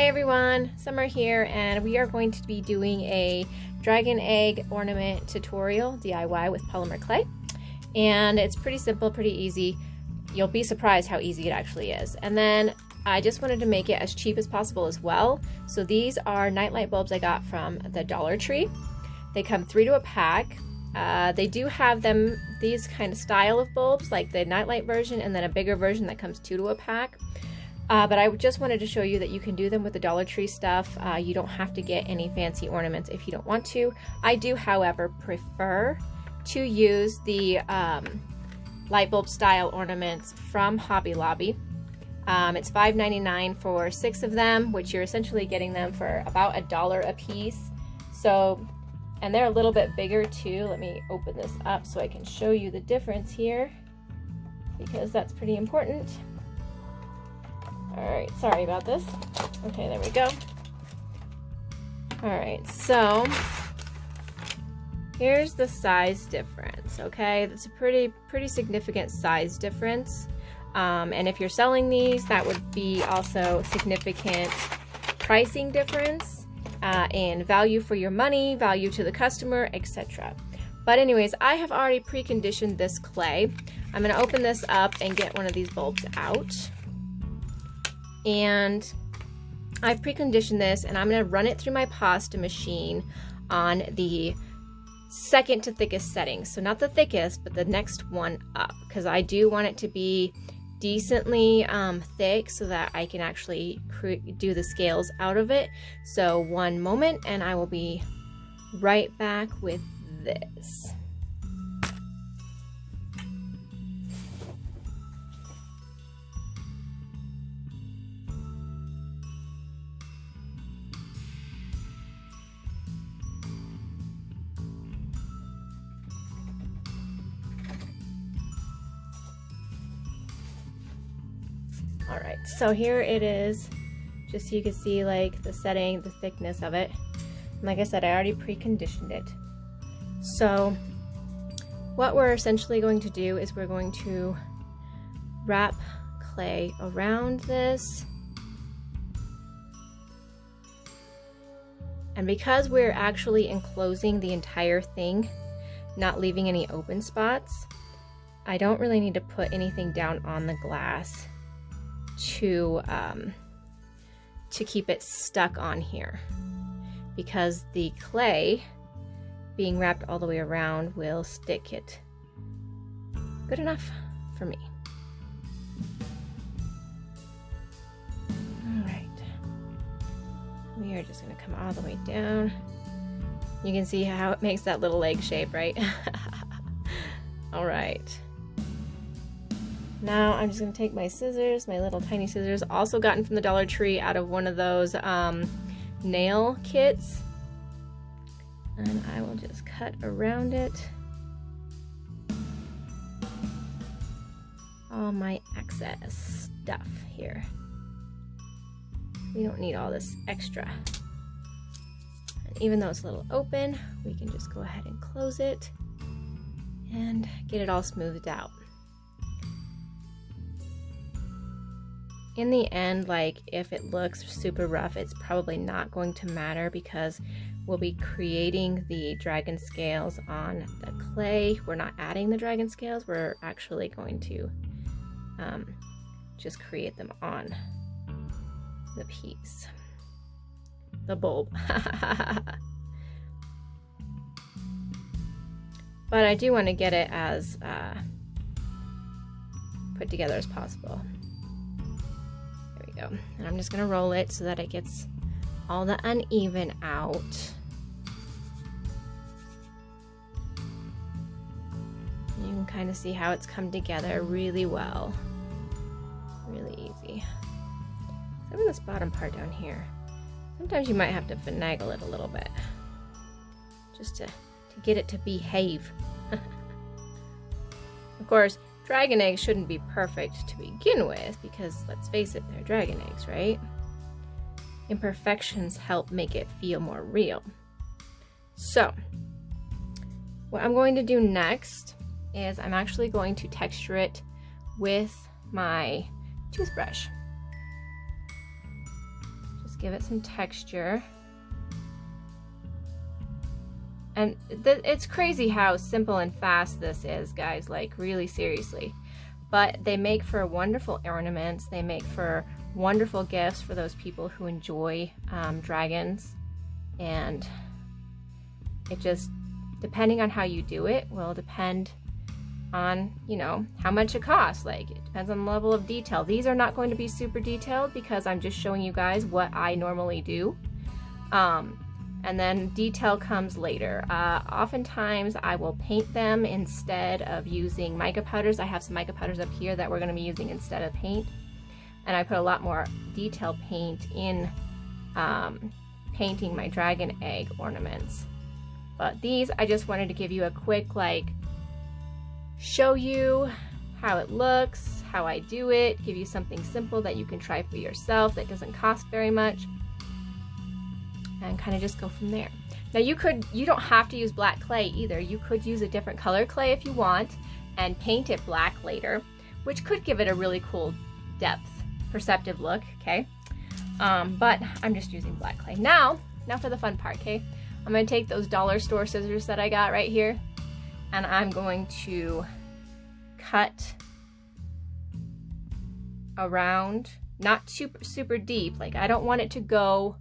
Hi everyone, Summer here, and we are going to be doing a dragon egg ornament tutorial DIY with polymer clay. And it's pretty simple, pretty easy. You'll be surprised how easy it actually is. And then I just wanted to make it as cheap as possible as well. So these are nightlight bulbs I got from the Dollar Tree. They come 3 to a pack. They do have these kind of style of bulbs, like the nightlight version, and then a bigger version that comes 2 to a pack. But I just wanted to show you that you can do them with the Dollar Tree stuff. You don't have to get any fancy ornaments if you don't want to. I do, however, prefer to use the light bulb style ornaments from Hobby Lobby. It's $5.99 for 6 of them, which you're essentially getting them for about $1 a piece. So, and they're a little bit bigger too. Let me open this up so I can show you the difference here, because that's pretty important. Alright, sorry about this. Okay, there we go. Alright, so here's the size difference, okay? That's a pretty significant size difference. And if you're selling these, that would be also significant pricing difference and value for your money, value to the customer, etc. But anyways, I have already preconditioned this clay. I'm going to open this up and get one of these bulbs out. And I've preconditioned this, and I'm going to run it through my pasta machine on the second to thickest setting. So not the thickest, but the next one up, because I do want it to be decently thick so that I can actually do the scales out of it. So one moment, and I will be right back with this. Alright, so here it is, just so you can see like the setting, the thickness of it. And like I said, I already preconditioned it. So what we're essentially going to do is we're going to wrap clay around this. And because we're actually enclosing the entire thing, not leaving any open spots, I don't really need to put anything down on the glass to keep it stuck on here, because the clay being wrapped all the way around will stick it good enough for me. All right, we are just going to come all the way down. You can see how it makes that little leg shape, right? All right. Now I'm just going to take my scissors, my little tiny scissors, also gotten from the Dollar Tree out of one of those nail kits, and I will just cut around it. All my excess stuff here. We don't need all this extra. And even though it's a little open, we can just go ahead and close it and get it all smoothed out. In the end, like, if it looks super rough, it's probably not going to matter, because we'll be creating the dragon scales on the clay. We're not adding the dragon scales, we're actually going to just create them on the piece, the bulb. But I do want to get it as put together as possible. And I'm just going to roll it so that it gets all the uneven out. You can kind of see how it's come together really well. Really easy. Except for this bottom part down here. Sometimes you might have to finagle it a little bit, just to get it to behave. Of course, dragon eggs shouldn't be perfect to begin with, because let's face it, they're dragon eggs, right? Imperfections help make it feel more real. So, what I'm going to do next is I'm actually going to texture it with my toothbrush. Just give it some texture. And it's crazy how simple and fast this is, guys, like really seriously. But they make for wonderful ornaments. They make for wonderful gifts for those people who enjoy dragons. And it just, depending on how you do it, will depend on, you know, how much it costs. Like, it depends on the level of detail. These are not going to be super detailed because I'm just showing you guys what I normally do. And then detail comes later. Oftentimes I will paint them instead of using mica powders. I have some mica powders up here that we're going to be using instead of paint. And I put a lot more detail paint in painting my dragon egg ornaments. But these, I just wanted to give you a quick, like, show you how it looks, how I do it, give you something simple that you can try for yourself that doesn't cost very much, and kind of just go from there. Now you don't have to use black clay either. You could use a different color clay if you want and paint it black later, which could give it a really cool depth, perceptive look, okay? But I'm just using black clay. Now for the fun part, okay? I'm gonna take those dollar store scissors that I got right here, and I'm going to cut around, not super deep. Like, I don't want it to go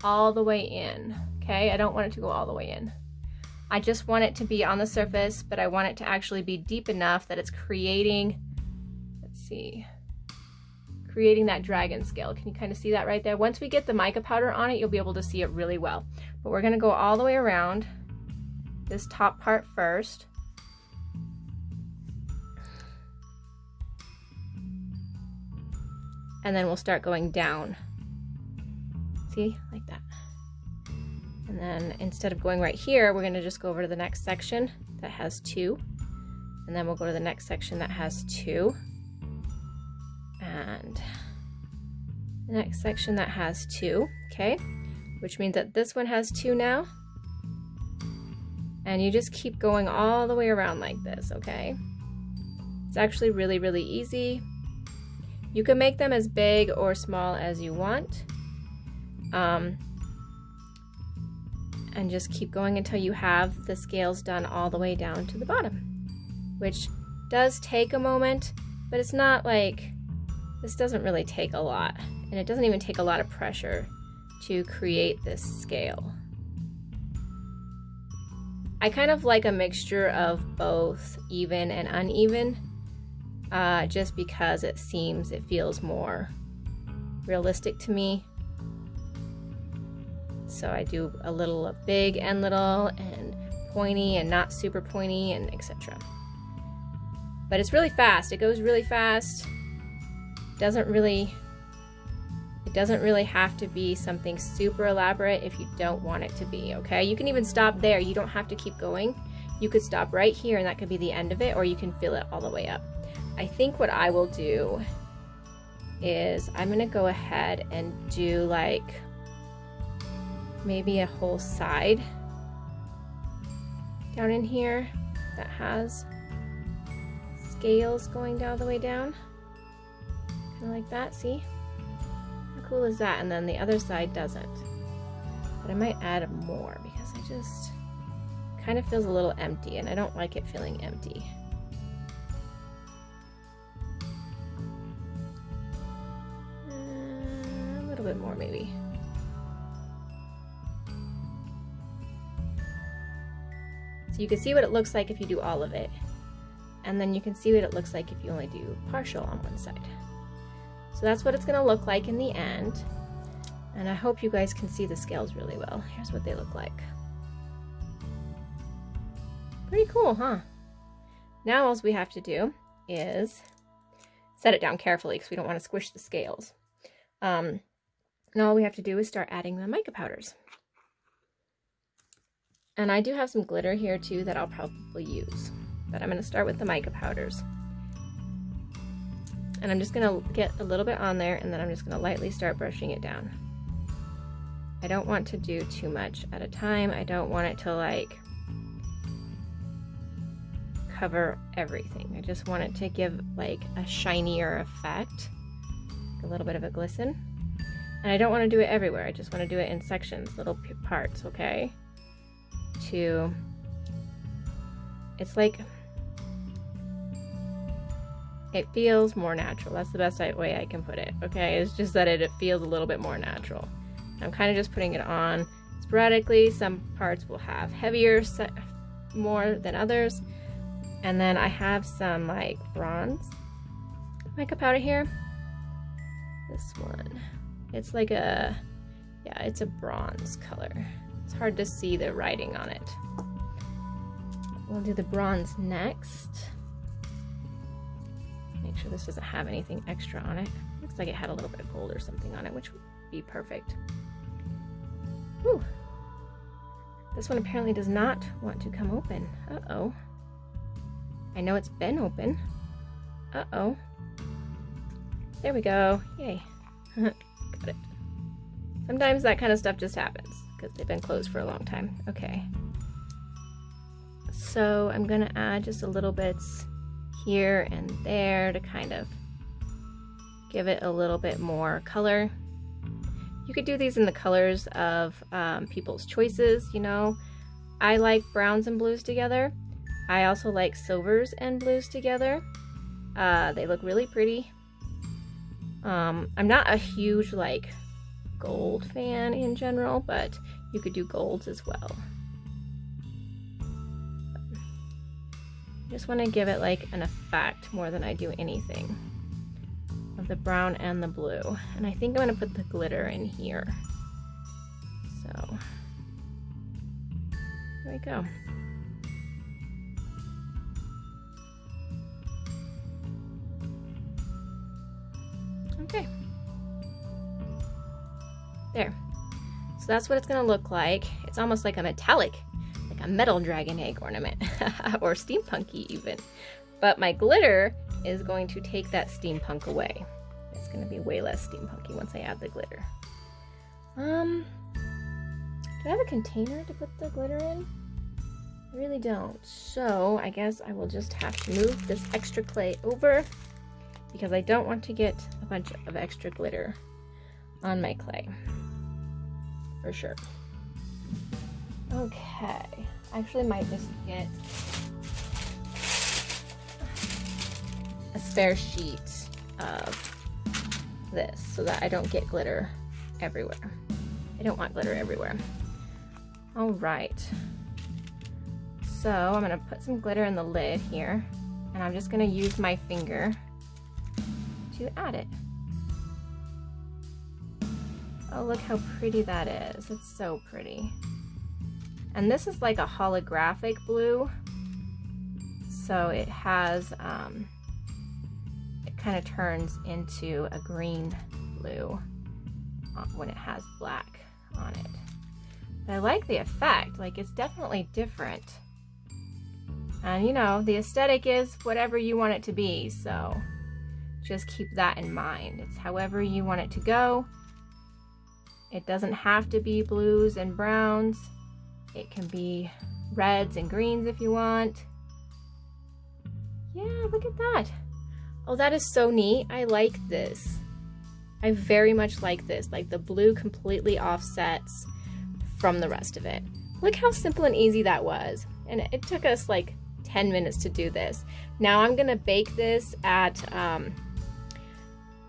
all the way in, okay? I don't want it to go all the way in. I just want it to be on the surface, but I want it to actually be deep enough that it's creating, let's see, creating that dragon scale. Can you kind of see that right there? Once we get the mica powder on it, you'll be able to see it really well. But we're gonna go all the way around this top part first. And then we'll start going down. See, like that. And then instead of going right here, we're gonna just go over to the next section that has 2. And then we'll go to the next section that has 2. And the next section that has 2, okay? Which means that this one has 2 now. And you just keep going all the way around like this, okay? It's actually really, really easy. You can make them as big or small as you want. And just keep going until you have the scales done all the way down to the bottom, which does take a moment, but it's not like, this doesn't really take a lot, and it doesn't even take a lot of pressure to create this scale. I kind of like a mixture of both even and uneven, just because it feels more realistic to me. So I do a little of big and little, and pointy and not super pointy, and etc. But it's really fast. It goes really fast. It doesn't really have to be something super elaborate if you don't want it to be, okay? You can even stop there. You don't have to keep going. You could stop right here and that could be the end of it, or you can fill it all the way up. I think what I will do is I'm gonna go ahead and do like maybe a whole side down in here that has scales going down the way down. Kind of like that, see? How cool is that? And then the other side doesn't. But I might add more because I just kind of feels a little empty, and I don't like it feeling empty. A little bit more maybe. So you can see what it looks like if you do all of it. And then you can see what it looks like if you only do partial on one side. So that's what it's gonna look like in the end. And I hope you guys can see the scales really well. Here's what they look like. Pretty cool, huh? Now all we have to do is set it down carefully because we don't want to squish the scales. And all we have to do is start adding the mica powders. And I do have some glitter here too that I'll probably use, but I'm going to start with the mica powders. And I'm just going to get a little bit on there, and then I'm just going to lightly start brushing it down. I don't want to do too much at a time. I don't want it to like cover everything. I just want it to give like a shinier effect, a little bit of a glisten. And I don't want to do it everywhere. I just want to do it in sections, little parts, okay? It's like, it feels more natural. That's the best way I can put it, okay? It's just that it feels a little bit more natural. I'm kind of just putting it on sporadically. Some parts will have heavier more than others. And then I have some like bronze mica powder here. This one. It's like a, yeah, it's a bronze color. It's hard to see the writing on it. We'll do the bronze next. Make sure this doesn't have anything extra on it. Looks like it had a little bit of gold or something on it, which would be perfect. Whew. This one apparently does not want to come open. Uh-oh. I know it's been open. Uh-oh. There we go. Yay. Got it. Sometimes that kind of stuff just happens because they've been closed for a long time. Okay. So I'm gonna add just a little bits here and there to kind of give it a little bit more color. You could do these in the colors of people's choices, you know. I like browns and blues together. I also like silvers and blues together. They look really pretty. I'm not a huge like gold fan in general, but you could do golds as well. I just want to give it like an effect more than I do anything of the brown and the blue. And I think I'm going to put the glitter in here. So there we go. Okay. There. So that's what it's going to look like. It's almost like a metallic, like a metal dragon egg ornament, or steampunky even. But my glitter is going to take that steampunk away. It's going to be way less steampunky once I add the glitter. Do I have a container to put the glitter in? I really don't. So I guess I will just have to move this extra clay over because I don't want to get a bunch of extra glitter on my clay. For sure. Okay. I actually might just get a spare sheet of this so that I don't get glitter everywhere. I don't want glitter everywhere. All right. So I'm gonna put some glitter in the lid here, and I'm just gonna use my finger to add it. Oh, look how pretty that is. It's so pretty. And this is like a holographic blue. So it has, it kind of turns into a green blue when it has black on it. But I like the effect, like it's definitely different. And you know, the aesthetic is whatever you want it to be, so just keep that in mind. It's however you want it to go. It doesn't have to be blues and browns. It can be reds and greens if you want. Yeah, look at that. Oh, that is so neat. I like this. I very much like this. Like the blue completely offsets from the rest of it. Look how simple and easy that was. And it took us like 10 minutes to do this. Now I'm gonna bake this at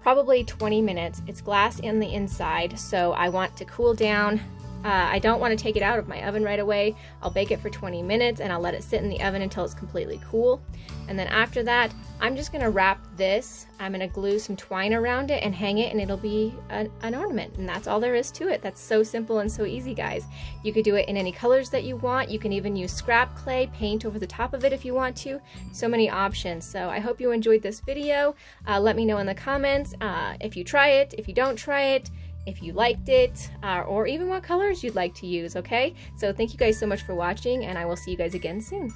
probably 20 minutes. It's glass in the inside, so I want to cool down. I don't want to take it out of my oven right away. I'll bake it for 20 minutes and I'll let it sit in the oven until it's completely cool. And then after that, I'm just gonna wrap this. I'm gonna glue some twine around it and hang it, and it'll be an ornament. And that's all there is to it. That's so simple and so easy, guys. You could do it in any colors that you want. You can even use scrap clay, paint over the top of it if you want to. So many options. So I hope you enjoyed this video. Let me know in the comments if you try it, if you don't try it, if you liked it, or even what colors you'd like to use, okay? So thank you guys so much for watching, and I will see you guys again soon.